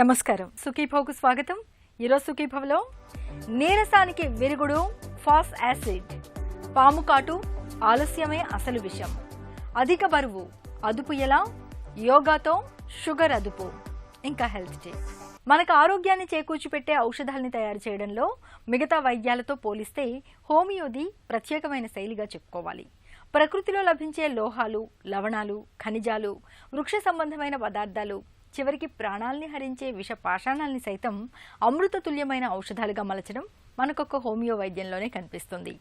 నమస్కారం. సుఖీభవకు స్వాగతం. ఈరోజు సుఖీభవలో నీరసానికి విరుగుడు ఫాస్ యాసిడ్, పాము కాటు, ఆలస్యమే అసలు విషయం, అధిక బరువు అదుపు ఎలా, యోగాతో షుగర్ అదుపు, ఇంకా హెల్త్ టిప్స్. మనకు ఆరోగ్యాన్ని చేకూర్చిపెట్టే ఔషధాలని తయారు చేయడంలో మిగతా వైద్యాలతో పోలిస్తే హోమియోది ప్రత్యేకమైన శైలిగా చెప్పుకోవాలి. ప్రకృతిలో లభించే లోహాలు, లవణాలు, ఖనిజాలు, వృక్ష సంబంధమైన పదార్థాలు, చివరికి ప్రాణాల్ని హరించే విష పాషాణాల్ని సైతం అమృతతుల్యమైన ఔషధాలుగా మలచడం మనకొక హోమియో వైద్యంలోనే కనిపిస్తుంది.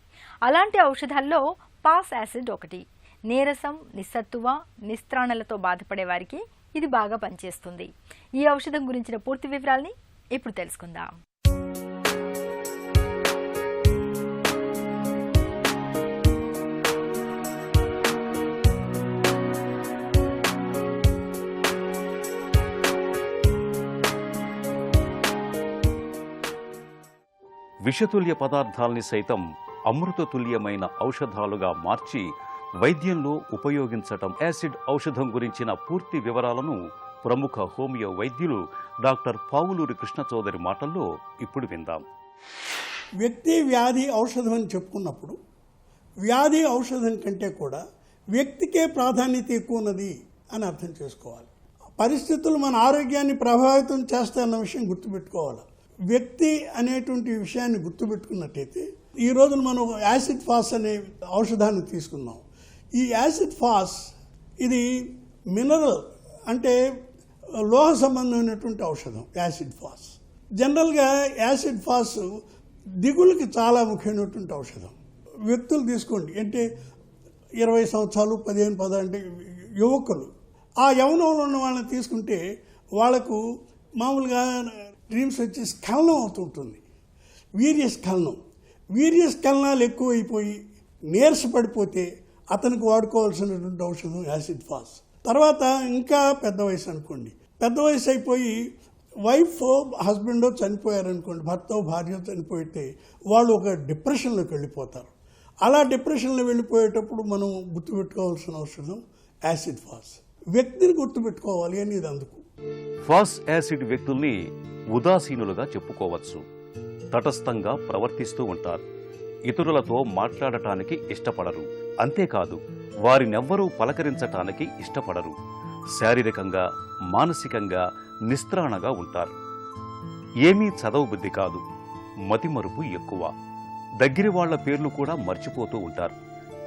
అలాంటి ఔషధాల్లో పాస్ యాసిడ్ ఒకటి. నీరసం, నిస్సత్తువ, నిస్త్రాణలతో బాధపడే వారికి ఇది బాగా పనిచేస్తుంది. ఈ ఔషధం గురించిన పూర్తి వివరాల్ని ఇప్పుడు తెలుసుకుందాం. విషతుల్య పదార్థాల్ని సైతం అమృతతుల్యమైన ఔషధాలుగా మార్చి వైద్యంలో ఉపయోగించటం. యాసిడ్ ఔషధం గురించిన పూర్తి వివరాలను ప్రముఖ హోమియో వైద్యులు డాక్టర్ పావులూరి కృష్ణ చౌదరి మాటల్లో ఇప్పుడు విందాం. వ్యక్తి వ్యాధి ఔషధం అని చెప్పుకున్నప్పుడు వ్యాధి ఔషధం కంటే కూడా వ్యక్తికే ప్రాధాన్యత ఎక్కువ ఉన్నది అని అర్థం చేసుకోవాలి. పరిస్థితులు మన ఆరోగ్యాన్ని ప్రభావితం చేస్తాయన్న విషయం గుర్తుపెట్టుకోవాలి. వ్యక్తి అనేటువంటి విషయాన్ని గుర్తుపెట్టుకున్నట్టయితే ఈ రోజున మనం యాసిడ్ ఫాస్ అనే ఔషధాన్ని తీసుకున్నాం. ఈ యాసిడ్ ఫాస్ ఇది మినరల్ అంటే లోహ సంబంధమైనటువంటి ఔషధం. యాసిడ్ ఫాస్ జనరల్గా యాసిడ్ ఫాస్ దిగులకి చాలా ముఖ్యమైనటువంటి ఔషధం. వ్యక్తులు తీసుకోండి, అంటే 20 సంవత్సరాలు 15 అంటే యువకులు, ఆ యవనంలో ఉన్న వాళ్ళని తీసుకుంటే వాళ్ళకు మామూలుగా డ్రీమ్స్ వచ్చి స్ఖలనం అవుతుంటుంది. వీర్యస్ఖలనాలు ఎక్కువైపోయి నీరసపడిపోతే అతనికి వాడుకోవాల్సినటువంటి ఔషధం యాసిడ్ ఫాస్. తర్వాత ఇంకా పెద్ద వయసు అనుకోండి, పెద్ద వయసు అయిపోయి వైఫ్ హస్బెండో చనిపోయారనుకోండి, భర్త భార్య చనిపోతే వాళ్ళు ఒక డిప్రెషన్లోకి వెళ్ళిపోతారు. అలా డిప్రెషన్లో వెళ్ళిపోయేటప్పుడు మనం గుర్తుపెట్టుకోవాల్సిన ఔషధం యాసిడ్ ఫాస్. వ్యక్తిని గుర్తుపెట్టుకోవాలి అనేది అందుకు. ఫాస్ యాసిడ్ వ్యక్తుల్ని ఉదాసీనులుగా చెప్పుకోవచ్చు. తటస్థంగా ప్రవర్తిస్తూ ఉంటారు. ఇతరులతో మాట్లాడటానికి ఇష్టపడరు. అంతేకాదు, వారినెవ్వరూ పలకరించటానికి ఇష్టపడరు. శారీరకంగా, మానసికంగా నిస్త్రాణగా ఉంటారు. ఏమీ చదవ బుద్ధి కాదు. మతిమరుపు ఎక్కువ. దగ్గరి వాళ్ల పేర్లు కూడా మర్చిపోతూ ఉంటారు.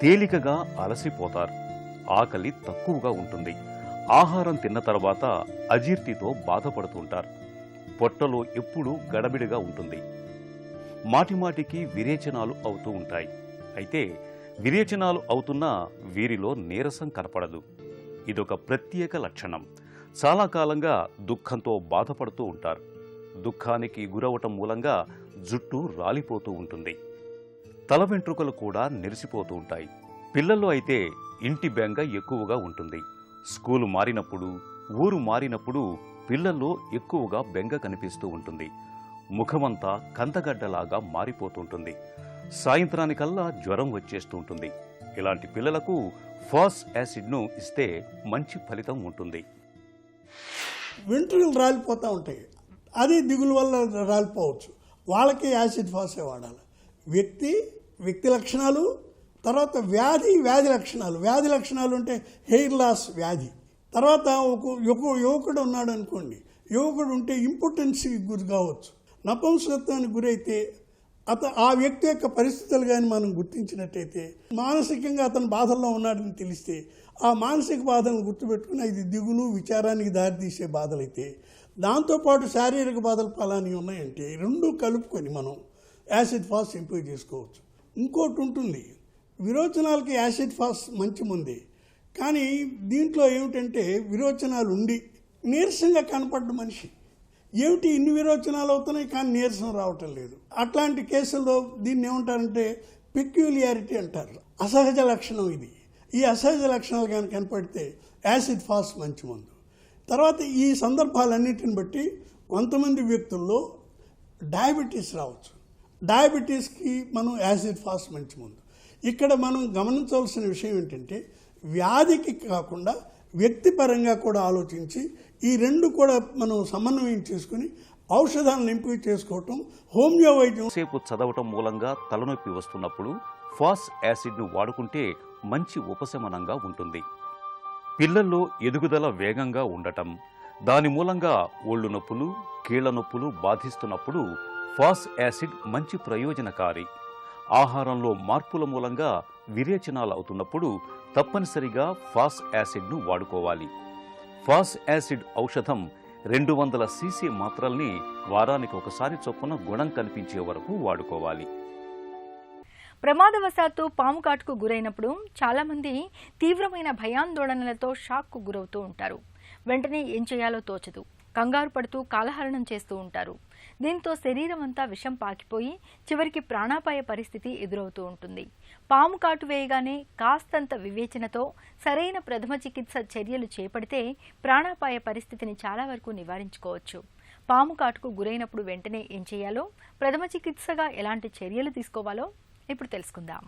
తేలికగా అలసిపోతారు. ఆకలి తక్కువగా ఉంటుంది. ఆహారం తిన్న తర్వాత అజీర్తితో బాధపడుతుంటారు. పొట్టలో ఎప్పుడూ గడబిడిగా ఉంటుంది. మాటిమాటికి విరేచనాలు అవుతూ ఉంటాయి. అయితే విరేచనాలు అవుతున్నా వీరిలో నీరసం కనపడదు. ఇదొక ప్రత్యేక లక్షణం. చాలా కాలంగా దుఃఖంతో బాధపడుతూ ఉంటారు. దుఃఖానికి గురవటం మూలంగా జుట్టు రాలిపోతూ ఉంటుంది. తల వెంట్రుకలు కూడా నెరిసిపోతూ ఉంటాయి. పిల్లల్లో అయితే ఇంటి బెంగ ఎక్కువగా ఉంటుంది. స్కూలు మారినప్పుడు, ఊరు మారినప్పుడు పిల్లల్లో ఎక్కువగా బెంగ కనిపిస్తూ ఉంటుంది. ముఖమంతా కందగడ్డలాగా మారిపోతుంటుంది. సాయంత్రానికల్లా జ్వరం వచ్చేస్తూ ఉంటుంది. ఇలాంటి పిల్లలకు ఫాస్ యాసిడ్ను ఇస్తే మంచి ఫలితం ఉంటుంది. వెంట్రుకలు రాలిపోతూ ఉంటాయి, అది దిగులు వల్ల రాలిపోవచ్చు. వాళ్ళకి యాసిడ్ ఫాసే వాడాలి. వ్యక్తి లక్షణాలు, తర్వాత వ్యాధి లక్షణాలు. వ్యాధి లక్షణాలు అంటే హెయిర్ లాస్ వ్యాధి. తర్వాత ఒక యువకుడు ఉన్నాడు అనుకోండి, యువకుడు ఉంటే ఇంపార్టెన్స్కి గురి కావచ్చు. నపుంసకత్వానికి గురైతే ఆ వ్యక్తి యొక్క పరిస్థితులు కానీ మనం గుర్తించినట్టయితే, మానసికంగా అతను బాధల్లో ఉన్నాడని తెలిస్తే ఆ మానసిక బాధలను గుర్తుపెట్టుకుని ఇది దిగులు, విచారానికి దారితీసే బాధలైతే, దాంతోపాటు శారీరక బాధలు ఫలాన్ని ఉన్నాయంటే రెండు కలుపుకొని మనం యాసిడ్ ఫాస్ ఇంప్రూవ్ చేసుకోవచ్చు. ఇంకోటి ఉంటుంది, విరోచనాలకి యాసిడ్ ఫాస్ మంచి ముందే. కానీ దీంట్లో ఏమిటంటే విరోచనాలు ఉండి నీరసంగా కనపడ్డ మనిషి, ఏమిటి ఇన్ని విరోచనాలు అవుతున్నాయి కానీ నీరసం రావటం లేదు, అట్లాంటి కేసుల్లో దీన్ని ఏమంటారంటే పెక్యులియారిటీ అంటారు. అసహజ లక్షణం ఇది. ఈ అసహజ లక్షణాలు కానీ కనపడితే యాసిడ్ ఫాస్ మంచి మందు. తర్వాత ఈ సందర్భాలన్నిటిని బట్టి కొంతమంది వ్యక్తుల్లో డయాబెటీస్ రావచ్చు. డయాబెటీస్కి మనం యాసిడ్ ఫాస్ మంచి మందు. ఇక్కడ మనం గమనించవలసిన విషయం ఏంటంటే వ్యాధికి కాకుండా వ్యక్తిపరంగా కూడా ఆలోచించి ఈ రెండు కూడా మనం సమన్వయం చేసుకుని ఔషధాలను ఎంపిక చేసుకోవటం హోమియో వైద్యం. సేపు చదవటం మూలంగా తలనొప్పి వస్తున్నప్పుడు ఫాస్ యాసిడ్ను వాడుకుంటే మంచి ఉపశమనంగా ఉంటుంది. పిల్లల్లో ఎదుగుదల వేగంగా ఉండటం, దాని మూలంగా ఒళ్ళు నొప్పులు, కీళ్ల నొప్పులు బాధిస్తున్నప్పుడు ఫాస్ యాసిడ్ మంచి ప్రయోజనకారి. ఆహారంలో మార్పుల మూలంగా విరేచనాలు అవుతున్నప్పుడు తప్పనిసరిగా ఫాస్ యాసిడ్ను వాడుకోవాలి. ఫాస్ యాసిడ్ ఔషధం 200 cc మాత్రల్ని వారానికి ఒకసారి చొప్పున గుణం కనిపించే వరకు వాడుకోవాలి. ప్రమాదవశాత్తు పాము కాటుకు గురైనప్పుడు చాలామంది తీవ్రమైన భయాందోళనలతో షాక్కు గురవుతూ ఉంటారు. వెంటనే ఏం చేయాలో తోచదు, కంగారు పడుతూ కాలహరణం చేస్తూ ఉంటారు. దీంతో శరీరం అంతా విషం పాకిపోయి చివరికి ప్రాణాపాయ పరిస్థితి ఎదురవుతూ ఉంటుంది. పాము కాటు వేయగానే కాస్తంత వివేచనతో సరైన ప్రథమ చికిత్స చర్యలు చేపడితే ప్రాణాపాయ పరిస్థితిని చాలా వరకు నివారించుకోవచ్చు. పాము కాటుకు గురైనప్పుడు వెంటనే ఏం చేయాలో, ప్రథమ చికిత్సగా ఎలాంటి చర్యలు తీసుకోవాలో ఇప్పుడు తెలుసుకుందాం.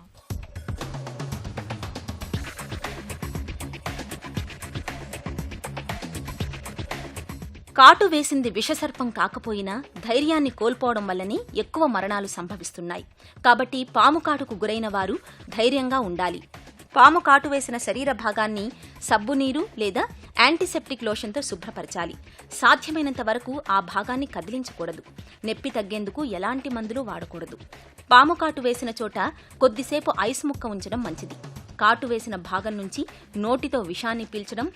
కాటు వేసింది విషసర్పం కాకపోయినా ధైర్యాన్ని కోల్పోవడం వల్లనే ఎక్కువ మరణాలు సంభవిస్తున్నాయి. కాబట్టి పాము కాటుకు గురైన వారు ధైర్యంగా ఉండాలి. పాము కాటు వేసిన శరీర భాగాన్ని సబ్బునీరు లేదా యాంటీసెప్టిక్ లోషన్తో శుభ్రపరచాలి. సాధ్యమైనంత వరకు ఆ భాగాన్ని కదిలించకూడదు. నొప్పి తగ్గేందుకు ఎలాంటి మందులు వాడకూడదు. పాము కాటు వేసిన చోట కొద్దిసేపు ఐస్ ముక్క ఉంచడం మంచిది. కాటు వేసిన భాగం నుంచి నోటితో విషాన్ని పీల్చడం,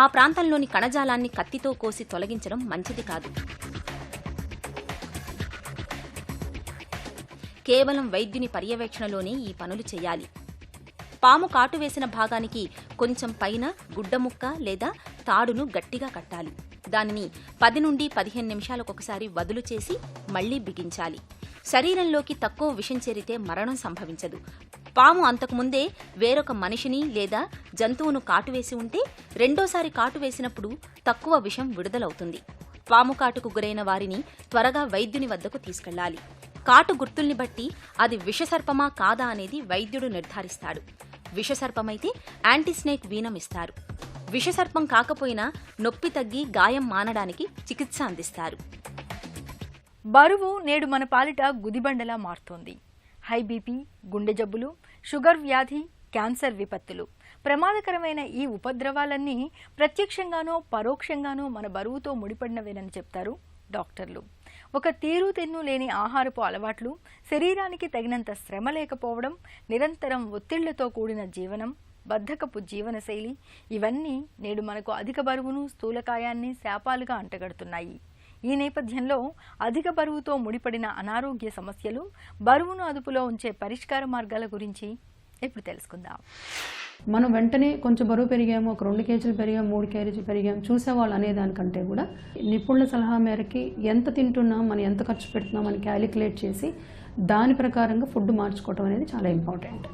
ఆ ప్రాంతంలోని కణజాలాన్ని కత్తితో కోసి తొలగించడం మంచిది కాదు. కేవలం వైద్యుని పర్యవేక్షణలోనే ఈ పనులు చేయాలి. పాము కాటు వేసిన భాగానికి కొంచెం పైన గుడ్డముక్క లేదా తాడును గట్టిగా కట్టాలి. దానిని 10 నుండి 15 నిమిషాలకొకసారి వదులు చేసి మళ్లీ బిగించాలి. శరీరంలోకి తక్కువ విషం చేరితే మరణం సంభవించదు. పాము అంతకుముందే వేరొక మనిషిని లేదా జంతువును కాటువేసి ఉంటే రెండోసారి కాటు వేసినప్పుడు తక్కువ విషం విడుదలవుతుంది. పాము కాటుకు గురైన వారిని త్వరగా వైద్యుని వద్దకు తీసుకెళ్లాలి. కాటు గుర్తుల్ని బట్టి అది విషసర్పమా కాదా అనేది వైద్యుడు నిర్ధారిస్తాడు. విషసర్పమైతే యాంటీస్నేక్ వీనం ఇస్తారు. విషసర్పం కాకపోయినా నొప్పి తగ్గి గాయం మానడానికి చికిత్స అందిస్తారు. బరువు నేడు మన పాలిట గుదిబండలా మారుతోంది. హై బీపీ, గుండె జబ్బులు, షుగర్ వ్యాధి, క్యాన్సర్ విపత్తులు, ప్రమాదకరమైన ఈ ఉపద్రవాలన్నీ ప్రత్యక్షంగానో పరోక్షంగానో మన బరువుతో ముడిపడినవేనని చెప్తారు డాక్టర్లు. ఒక తీరు తెన్ను లేని ఆహారపు అలవాట్లు, శరీరానికి తగినంత శ్రమ లేకపోవడం, నిరంతరం ఒత్తిళ్లతో కూడిన జీవనం, బద్ధకపు జీవనశైలి ఇవన్నీ నేడు మనకు అధిక బరువును, స్థూలకాయాన్ని శాపాలుగా అంటగడుతున్నాయి. ఈ నేపథ్యంలో అధిక బరువుతో ముడిపడిన అనారోగ్య సమస్యలు, బరువును అదుపులో ఉంచే పరిష్కార మార్గాల గురించి ఇప్పుడు తెలుసుకుందాం. మనం వెంటనే కొంచెం బరువు పెరిగాము, ఒక 2 కేజీలు పెరిగాం, 3 కేజీలు పెరిగాం చూసేవాళ్ళు అనేదానికంటే కూడా నిపుణుల సలహా మేరకి ఎంత తింటున్నాం, మనం ఎంత ఖర్చు పెడుతున్నాం అని క్యాలిక్యులేట్ చేసి దాని ప్రకారంగా ఫుడ్ మార్చుకోవడం అనేది చాలా ఇంపార్టెంట్.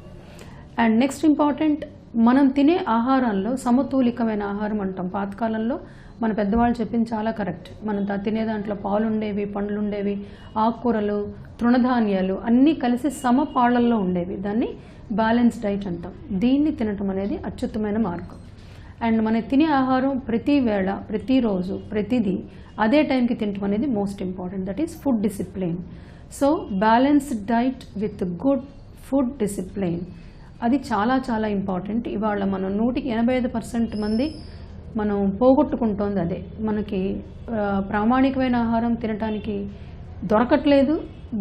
అండ్ నెక్స్ట్ ఇంపార్టెంట్, మనం తినే ఆహారంలో సమతూలికమైన ఆహారం అంటాం. పాతకాలంలో మన పెద్దవాళ్ళు చెప్పింది చాలా కరెక్ట్. మనం తినే దాంట్లో పాలు ఉండేవి, పండ్లు ఉండేవి, ఆకుకూరలు, తృణధాన్యాలు అన్నీ కలిసి సమపాళ్లల్లో ఉండేవి. దాన్ని బ్యాలెన్స్ డైట్ అంటాం. దీన్ని తినటం అనేది అత్యుత్తమైన మార్గం. అండ్ మనం తినే ఆహారం ప్రతి వేళ, ప్రతిరోజు, ప్రతిదీ అదే టైంకి తినటం అనేది most important. That is food discipline. So balanced diet with good food discipline అది చాలా చాలా ఇంపార్టెంట్. ఇవాళ మనం 100కి 85% మంది మనం పోగొట్టుకుంటోంది అదే. మనకి ప్రామాణికమైన ఆహారం తినటానికి దొరకట్లేదు,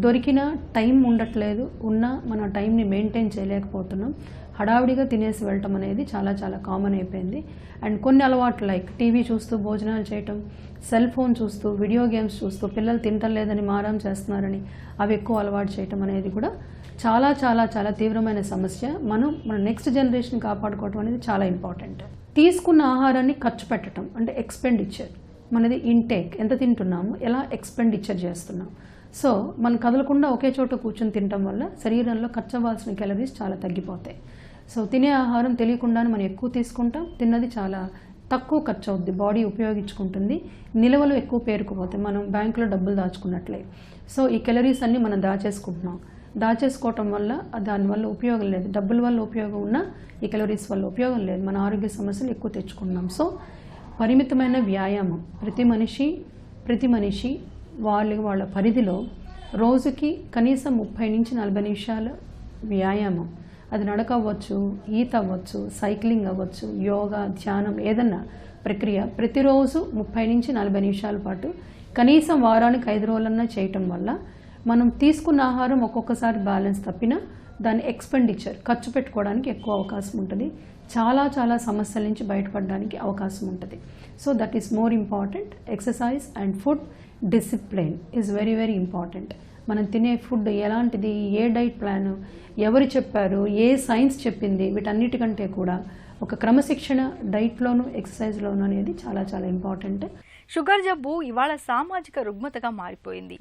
దొరికిన టైం ఉండట్లేదు, ఉన్నా మన టైంని మెయింటైన్ చేయలేకపోతున్నాం. హడావిడిగా తినేసి వెళ్ళటం అనేది చాలా చాలా కామన్ అయిపోయింది. అండ్ కొన్ని అలవాట్లు లైక్ టీవీ చూస్తూ భోజనాలు చేయటం, సెల్ ఫోన్ చూస్తూ, వీడియో గేమ్స్ చూస్తూ, పిల్లలు తింటలేదని మారం చేస్తున్నారని అవి ఎక్కువ అలవాటు చేయటం అనేది కూడా చాలా చాలా చాలా తీవ్రమైన సమస్య. మన నెక్స్ట్ జనరేషన్ కాపాడుకోవటం అనేది చాలా ఇంపార్టెంట్. తీసుకున్న ఆహారాన్ని ఖర్చు పెట్టడం అంటే ఎక్స్పెండిచర్, మనది ఇంటేక్, ఎంత తింటున్నాము, ఎలా ఎక్స్పెండిచర్ చేస్తున్నాం. సో మనం కదలకుండా ఒకే చోట కూర్చొని తినటం వల్ల శరీరంలో ఖర్చు అవ్వాల్సిన క్యాలరీస్ చాలా తగ్గిపోతాయి. సో తినే ఆహారం తెలియకుండానే మనం ఎక్కువ తీసుకుంటాం, తిన్నది చాలా తక్కువ ఖర్చు అవుద్ది, బాడీ ఉపయోగించుకుంటుంది, నిల్వలు ఎక్కువ పేరుకుపోతాయి, మనం బ్యాంకులో డబ్బులు దాచుకున్నట్లే. సో ఈ క్యాలరీస్ అన్నీ మనం దాచేసుకుంటున్నాం. దాచేసుకోవటం వల్ల దానివల్ల ఉపయోగం లేదు. డబ్బుల వల్ల ఉపయోగం ఉన్నా ఈ క్యాలరీస్ వల్ల ఉపయోగం లేదు. మన ఆరోగ్య సమస్యలు ఎక్కువ తెచ్చుకున్నాం. సో పరిమితమైన వ్యాయామం ప్రతి మనిషి వాళ్ళ పరిధిలో రోజుకి కనీసం 30 నుంచి 40 నిమిషాల వ్యాయామం, అది నడక అవ్వచ్చు, ఈత అవ్వచ్చు, సైక్లింగ్ అవ్వచ్చు, యోగా, ధ్యానం, ఏదన్నా ప్రక్రియ ప్రతిరోజు 30 నుంచి 40 నిమిషాల పాటు కనీసం వారానికి 5 రోజులన్నా చేయటం వల్ల మనం తీసుకున్న ఆహారం ఒక్కొక్కసారి బ్యాలెన్స్ తప్పినా దాని ఎక్స్పెండిచర్ ఖర్చు పెట్టుకోవడానికి ఎక్కువ అవకాశం ఉంటుంది. చాలా సమస్యల నుంచి బయటపడడానికి అవకాశం ఉంటుంది. So that is more important. Exercise and food discipline is very important. మనం తినే ఫుడ్ ఎలాంటిది, ఏ డైట్ ప్లాన్, ఎవరు చెప్పారు, ఏ సైన్స్ చెప్పింది, వీటన్నిటికంటే కూడా ఒక క్రమశిక్షణ డైట్లోను ఎక్సర్సైజ్లోను అనేది చాలా ఇంపార్టెంట్. షుగర్ జబ్బు ఇవాళ సామాజిక రుగ్మతగా మారిపోయింది.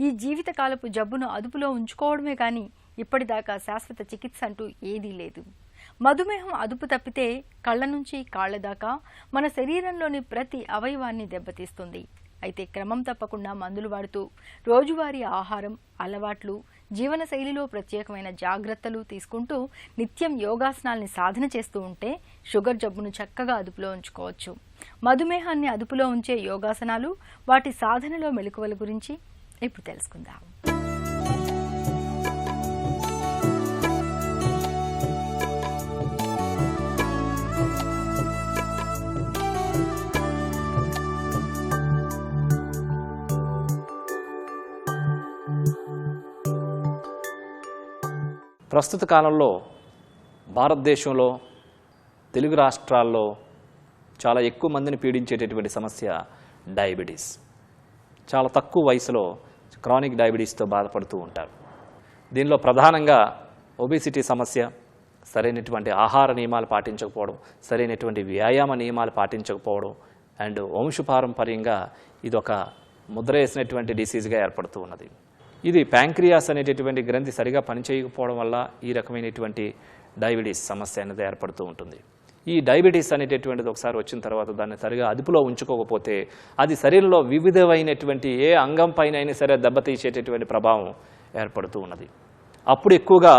ఈ జీవితకాలపు జబ్బును అదుపులో ఉంచుకోవడమే కానీ ఇప్పటిదాకా శాశ్వత చికిత్స అంటూ ఏదీ లేదు. మధుమేహం అదుపు తప్పితే కళ్ళ నుంచి కాళ్ల దాకా మన శరీరంలోని ప్రతి అవయవాన్ని దెబ్బతీస్తుంది. అయితే క్రమం తప్పకుండా మందులు వాడుతూ రోజువారీ ఆహారం అలవాట్లు, జీవనశైలిలో ప్రత్యేకమైన జాగ్రత్తలు తీసుకుంటూ నిత్యం యోగాసనాల్ని సాధన చేస్తూ ఉంటే షుగర్ జబ్బును చక్కగా అదుపులో ఉంచుకోవచ్చు. మధుమేహాన్ని అదుపులో ఉంచే యోగాసనాలు, వాటి సాధనలో మెలకువల గురించి ఇప్పుడు తెలుసుకుందాం. ప్రస్తుత కాలంలో భారతదేశంలో తెలుగు రాష్ట్రాల్లో చాలా ఎక్కువ మందిని పీడించేటటువంటి సమస్య డయాబెటీస్. చాలా తక్కువ వయసులో క్రానిక్ డయాబెటీస్తో బాధపడుతూ ఉంటారు. దీనిలో ప్రధానంగా ఒబేసిటీ సమస్య, సరైనటువంటి ఆహార నియమాలు పాటించకపోవడం, సరైనటువంటి వ్యాయామ నియమాలు పాటించకపోవడం అండ్ వంశపారంపర్యంగా ఇదొక ముద్ర వేసినటువంటి డిసీజ్గా ఏర్పడుతూ ఉన్నది. ఇది ప్యాంక్రియాస్ అనేటటువంటి గ్రంథి సరిగా పనిచేయకపోవడం వల్ల ఈ రకమైనటువంటి డయాబెటీస్ సమస్య అనేది ఏర్పడుతూ ఉంటుంది. ఈ డయాబెటీస్ అనేటటువంటిది ఒకసారి వచ్చిన తర్వాత దాన్ని సరిగా అదుపులో ఉంచుకోకపోతే అది శరీరంలో వివిధమైనటువంటి ఏ అంగం పైన అయినా సరే దెబ్బతీసేటటువంటి ప్రభావం ఏర్పడుతూ ఉన్నది. అప్పుడు ఎక్కువగా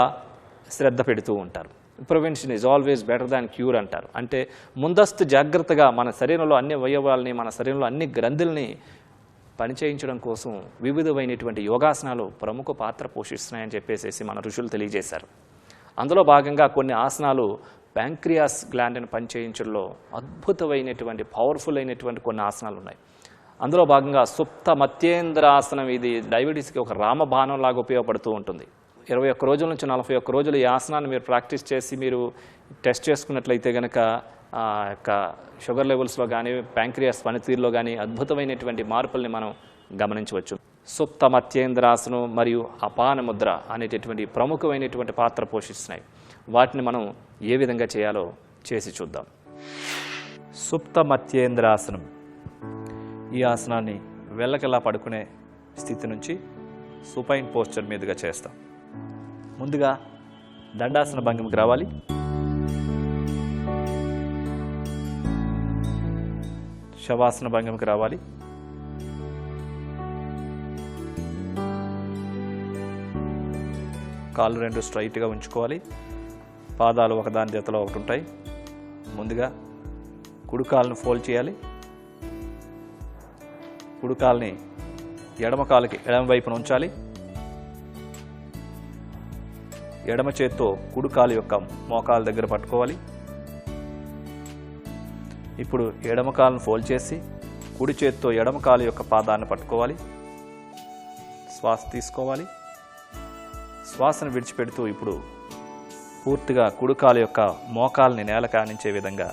శ్రద్ధ పెడుతూ ఉంటారు. Prevention is always better than cure అంటారు. అంటే ముందస్తు జాగ్రత్తగా మన శరీరంలో అన్ని అవయవాల్ని, మన శరీరంలో అన్ని గ్రంథుల్ని పనిచేయించడం కోసం వివిధమైనటువంటి యోగాసనాలు ప్రముఖ పాత్ర పోషిస్తున్నాయని చెప్పేసి మన ఋషులు తెలియజేశారు. అందులో భాగంగా కొన్ని ఆసనాలు ప్యాంక్రియాస్ గ్లాండ్ని పనిచేయించడంలో అద్భుతమైనటువంటి పవర్ఫుల్ అయినటువంటి కొన్ని ఆసనాలు ఉన్నాయి. అందులో భాగంగా సుప్త మత్యేంద్రాసనం. ఇది డయాబెటీస్కి ఒక రామబాణం లాగా ఉపయోగపడుతూ ఉంటుంది. 21 రోజుల నుంచి 41 రోజులు ఈ ఆసనాన్ని మీరు ప్రాక్టీస్ చేసి మీరు టెస్ట్ చేసుకున్నట్లయితే కనుక యొక్క షుగర్ లెవెల్స్లో కానీ ప్యాంక్రియాస్ పనితీరులో కానీ అద్భుతమైనటువంటి మార్పుల్ని మనం గమనించవచ్చు. సుప్త మత్యేంద్రాసనం మరియు అపాన ముద్ర అనేటటువంటి ప్రముఖమైనటువంటి పాత్ర పోషిస్తున్నాయి. వాటిని మనం ఏ విధంగా చేయాలో చేసి చూద్దాం. సుప్త మత్యేంద్రాసనం. ఈ ఆసనాన్ని వెళ్ళకలా పడుకునే స్థితి నుంచి సుపైన్ పోస్చర్ మీదుగా చేస్తాం. ముందుగా దండాసన భంగిమకి రావాలి. శవాసన భంగిమకి రావాలి. కాళ్ళు రెండు స్ట్రైట్గా ఉంచుకోవాలి. పాదాలు ఒకదాని జతలో ఒకటి ఉంటాయి. ముందుగా కుడికాలను ఫోల్డ్ చేయాలి. కుడికాల్ని ఎడమ కాలుకి ఎడమ వైపున ఉంచాలి. ఎడమ చేత్తో కుడికాలు యొక్క మోకాల దగ్గర పట్టుకోవాలి. ఇప్పుడు ఎడమ కాలును ఫోల్డ్ చేసి కుడి చేత్తో ఎడమ కాలు యొక్క పాదాన్ని పట్టుకోవాలి. శ్వాస తీసుకోవాలి. శ్వాసను విడిచిపెడుతూ ఇప్పుడు పూర్తిగా కుడికాలు యొక్క మోకాల్ని నేల కానించే విధంగా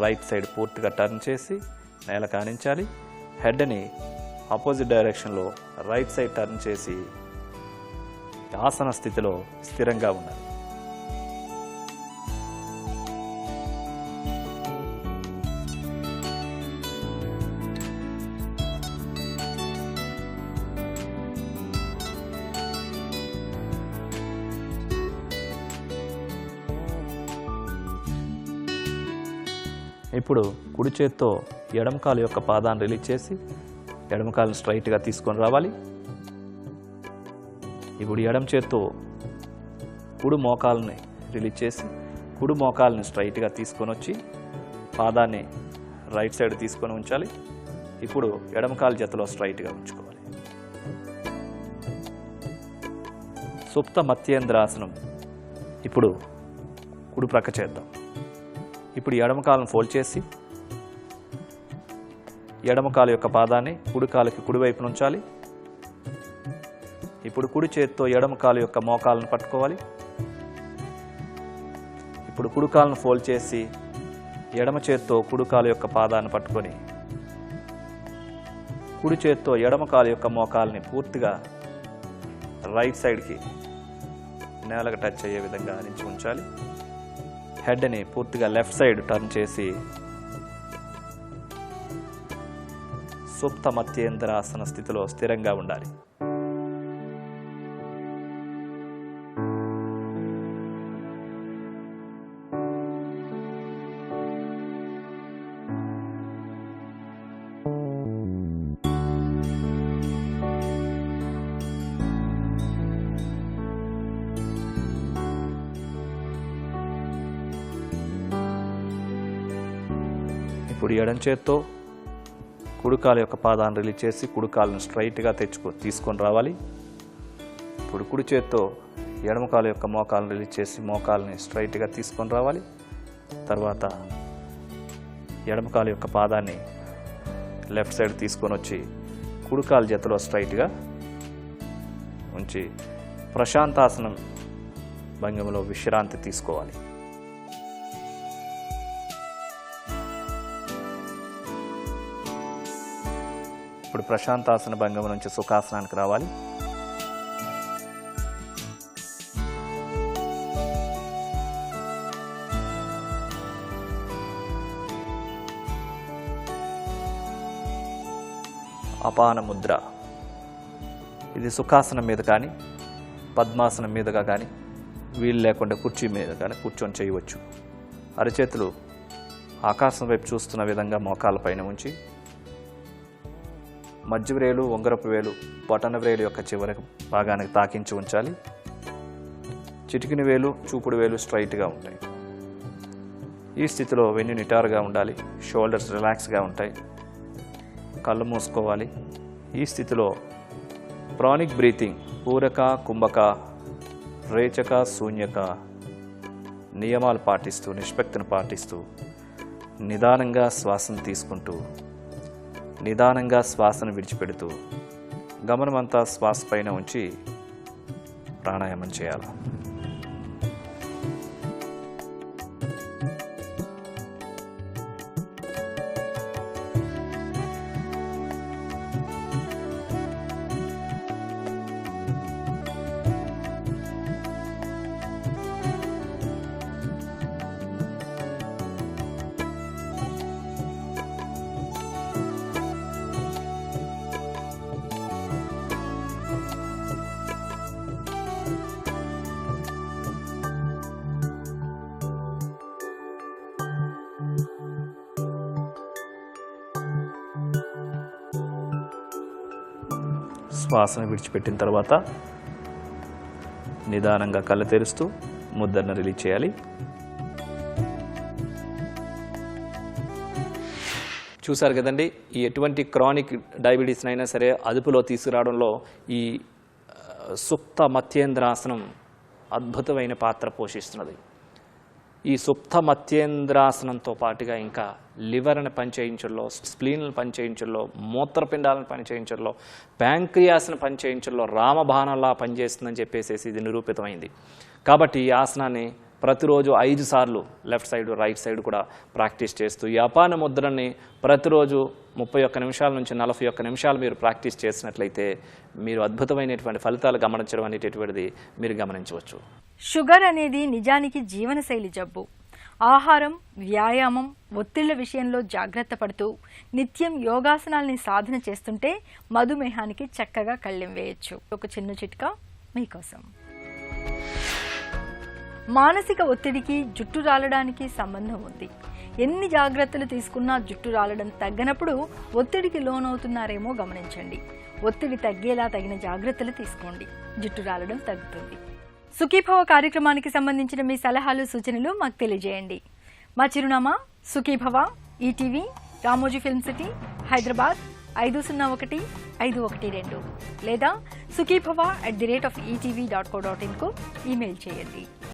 రైట్ సైడ్ పూర్తిగా టర్న్ చేసి నేల కానించాలి. హెడ్ని ఆపోజిట్ డైరెక్షన్లో రైట్ సైడ్ టర్న్ చేసి ఆసన స్థితిలో స్థిరంగా ఉండాలి. ఇప్పుడు కుడి చేత్తో ఎడమ కాలు యొక్క పాదాన్ని రిలీజ్ చేసి ఎడమ కాలుని స్ట్రైట్గా తీసుకొని రావాలి. ఇప్పుడు ఎడమ చేత్తో కుడి మోకాలని రిలీజ్ చేసి కుడి మోకాలని స్ట్రైట్గా తీసుకొని వచ్చి పాదాన్ని రైట్ సైడ్ తీసుకొని ఉంచాలి. ఇప్పుడు ఎడమకాలు జతలో స్ట్రైట్గా ఉంచుకోవాలి. సుప్త మత్యేంద్రాసనం ఇప్పుడు కుడి ప్రక్క చేద్దాం. ఇప్పుడు ఎడమకాలను ఫోల్డ్ చేసి ఎడమకాలు యొక్క పాదాన్ని కుడి కాలుకి కుడివైపున ఉంచాలి. ఇప్పుడు కుడి చేతితో ఎడమకాలు యొక్క మోకాలను పట్టుకోవాలి. ఇప్పుడు కుడి కాలును ఫోల్డ్ చేసి ఎడమ చేత్తో కుడి కాలు యొక్క పాదాన్ని పట్టుకొని కుడి చేత్తో ఎడమ కాలు యొక్క మోకాల్ని పూర్తిగా రైట్ సైడ్కి నేలకు టచ్ అయ్యే విధంగా ఆనించి ఉంచాలి. హెడ్ని పూర్తిగా లెఫ్ట్ సైడ్ టర్న్ చేసి సుప్త మత్యేంద్రాసన స్థితిలో స్థిరంగా ఉండాలి. ఇప్పుడు ఎడం చేత్తో కుడికాలు యొక్క పాదాన్ని రిలీజ్ చేసి కుడికాలను స్ట్రైట్గా తీసుకొని రావాలి. ఇప్పుడు కుడి చేత్తో ఎడమకాలు యొక్క మోకాలను రిలీజ్ చేసి మోకాలని స్ట్రైట్గా తీసుకొని రావాలి. తర్వాత ఎడమకాలు యొక్క పాదాన్ని లెఫ్ట్ సైడ్ తీసుకొని వచ్చి కుడికాలు జతలో స్ట్రైట్గా ఉంచి ప్రశాంతాసనం భంగిమలో విశ్రాంతి తీసుకోవాలి. ఇప్పుడు ప్రశాంతాసన భంగిమ నుంచి సుఖాసనానికి రావాలి. అపాన ముద్ర. ఇది సుఖాసనం మీద కానీ పద్మాసనం మీదుగా కానీ వీలు లేకుండా కుర్చీ మీద కానీ కూర్చొని చేయవచ్చు. అరచేతులు ఆకాశం వైపు చూస్తున్న విధంగా మోకాళ్ళ పైన ఉంచి మధ్య వ్రేలు ఉంగరపు వేలు బొటన వ్రేలు యొక్క చివరి భాగానికి తాకించి ఉంచాలి. చిటికిన వేలు చూపుడు వేలు స్ట్రైట్గా ఉంటాయి. ఈ స్థితిలో వెన్ను నిటారుగా ఉండాలి. షోల్డర్స్ రిలాక్స్గా ఉంటాయి. కళ్ళు మూసుకోవాలి. ఈ స్థితిలో ప్రాణిక్ బ్రీతింగ్ పూరక కుంభక రేచక శూన్యక నియమాలు పాటిస్తూ నిష్పత్తిని పాటిస్తూ నిదానంగా శ్వాసను తీసుకుంటూ నిదానంగా శ్వాసను విడిచిపెడుతూ గమనమంతా శ్వాస పైన ఉంచి ప్రాణాయామం చేయాలి. శ్వాసను విడిచిపెట్టిన తర్వాత నిదానంగా కళ్ళు తెరుస్తూ ముద్దను రిలీజ్ చేయాలి. చూసారు కదండి, ఈ ఎటువంటి క్రానిక్ డయాబెటీస్ అయినా సరే అదుపులో తీసుకురావడంలో ఈ సుప్త మత్యేంద్రాసనం అద్భుతమైన పాత్ర పోషిస్తున్నది. ఈ సుప్త మత్యేంద్రాసనంతో పాటుగా ఇంకా లివర్ని పనిచేయించడంలో, స్ప్లీన్లను పనిచేయించడంలో, మూత్రపిండాలను పనిచేయించడంలో, ప్యాంక్రియాస్ని పనిచేయించడంలో రామబాణంలా పనిచేస్తుందని చెప్పేసి ఇది నిరూపితమైంది. కాబట్టి ఈ ఆసనాన్ని ప్రతిరోజు 5 సార్లు లెఫ్ట్ సైడ్ రైట్ సైడ్ కూడా ప్రాక్టీస్ చేస్తూ ఈ అపాన ముద్రని ప్రతిరోజు 31 నిమిషాల నుంచి 41 నిమిషాలు మీరు ప్రాక్టీస్ చేసినట్లయితే మీరు అద్భుతమైనటువంటి ఫలితాలు గమనించడం అనేటటువంటిది మీరు గమనించవచ్చు. షుగర్ అనేది నిజానికి జీవనశైలి జబ్బు. ఆహారం, వ్యాయామం, ఒత్తిళ్ల విషయంలో జాగ్రత్త పడుతూ నిత్యం యోగాసనాల్ని సాధన చేస్తుంటే మధుమేహానికి చక్కగా కళ్ళెం వేయచ్చు. ఒక చిన్న చిట్కా మీకోసం. మానసిక ఒత్తిడికి జుట్టు రాలడానికి సంబంధం ఉంది. ఎన్ని జాగ్రత్తలు తీసుకున్నా జుట్టు రాలడం తగ్గనప్పుడు ఒత్తిడికి లోనవుతున్నారేమో గమనించండి. ఒత్తిడి తగ్గేలా తగిన జాగ్రత్తలు తీసుకోండి, జుట్టు రాలడం తగ్గుతుంది. సుఖీభవ కార్యక్రమానికి సంబంధించిన మీ సలహాలు సూచనలు మాకు తెలియజేయండి. మా చిరునామా Sukhibhava, ETV, Ramoji film city, Hyderabad 501512 లేదా sukhibhava@etv.co.in కు ఈమెయిల్ చేయండి.